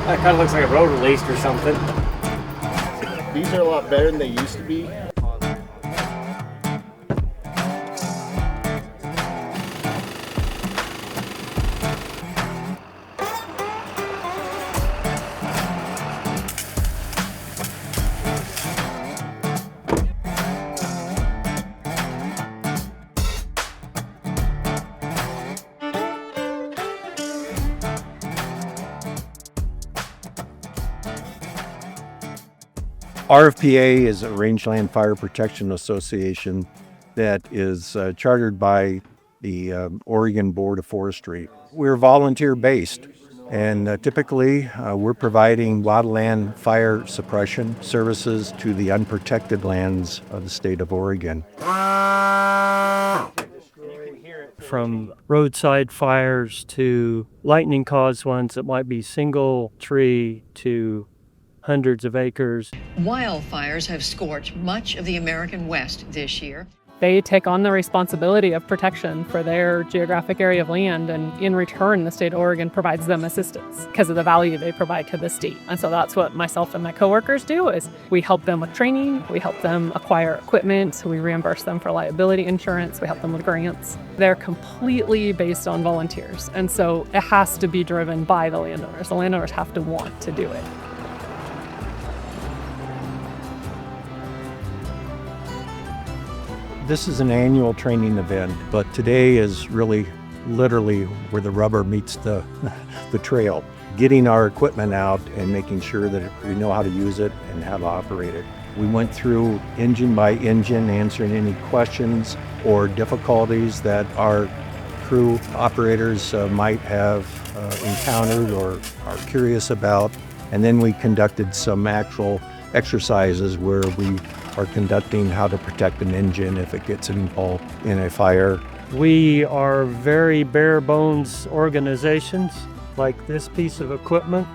That kind of looks like a road released or something. These are a lot better than they used to be. RFPA is a Rangeland Fire Protection Association that is chartered by the Oregon Board of Forestry. We're volunteer-based, and typically we're providing wildland fire suppression services to the unprotected lands of the state of Oregon. From roadside fires to lightning-caused ones that might be single tree to hundreds of acres. Wildfires have scorched much of the American West this year. They take on the responsibility of protection for their geographic area of land, and in return, the state of Oregon provides them assistance because of the value they provide to the state. And so that's what myself and my coworkers do, is we help them with training, we help them acquire equipment, we reimburse them for liability insurance, we help them with grants. They're completely based on volunteers, and so it has to be driven by the landowners. The landowners have to want to do it. This is an annual training event, but today is really literally where the rubber meets the trail. Getting our equipment out and making sure that we know how to use it and how to operate it. We went through engine by engine, answering any questions or difficulties that our crew operators might have encountered or are curious about. And then we conducted some actual exercises where we are conducting how to protect an engine if it gets involved in a fire. We are very bare bones organizations. Like this piece of equipment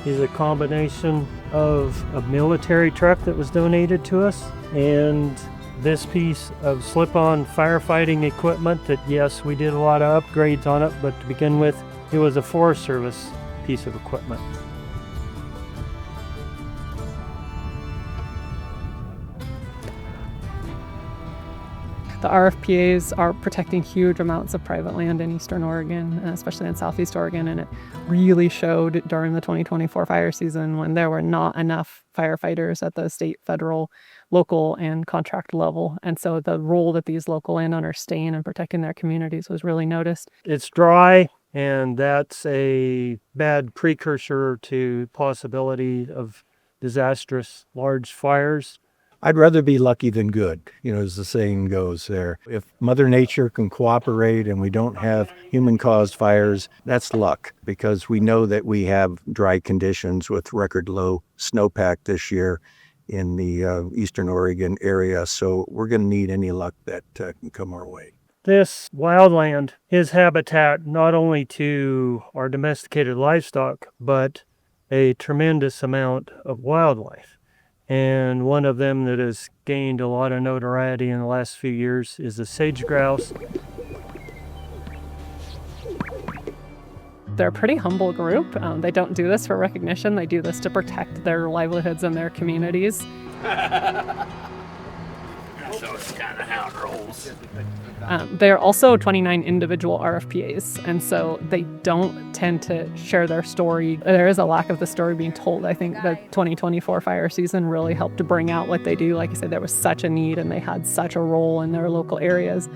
is a combination of a military truck that was donated to us and this piece of slip-on firefighting equipment that, yes, we did a lot of upgrades on it, but to begin with, it was a Forest Service piece of equipment. The RFPAs are protecting huge amounts of private land in eastern Oregon, especially in southeast Oregon, and it really showed during the 2024 fire season when there were not enough firefighters at the state, federal, local, and contract level. And so the role that these local landowners stay in and protecting their communities was really noticed. It's dry, and that's a bad precursor to possibility of disastrous large fires. I'd rather be lucky than good, as the saying goes there. If Mother Nature can cooperate and we don't have human-caused fires, that's luck, because we know that we have dry conditions with record low snowpack this year in the eastern Oregon area, so we're going to need any luck that can come our way. This wildland is habitat not only to our domesticated livestock, but a tremendous amount of wildlife. And one of them that has gained a lot of notoriety in the last few years is the sage grouse. They're a pretty humble group. They don't do this for recognition. They do this to protect their livelihoods and their communities. So it's kind of how it rolls. There are also 29 individual RFPAs, and so they don't tend to share their story. There is a lack of the story being told. I think the 2024 fire season really helped to bring out what they do. Like I said, there was such a need, and they had such a role in their local areas.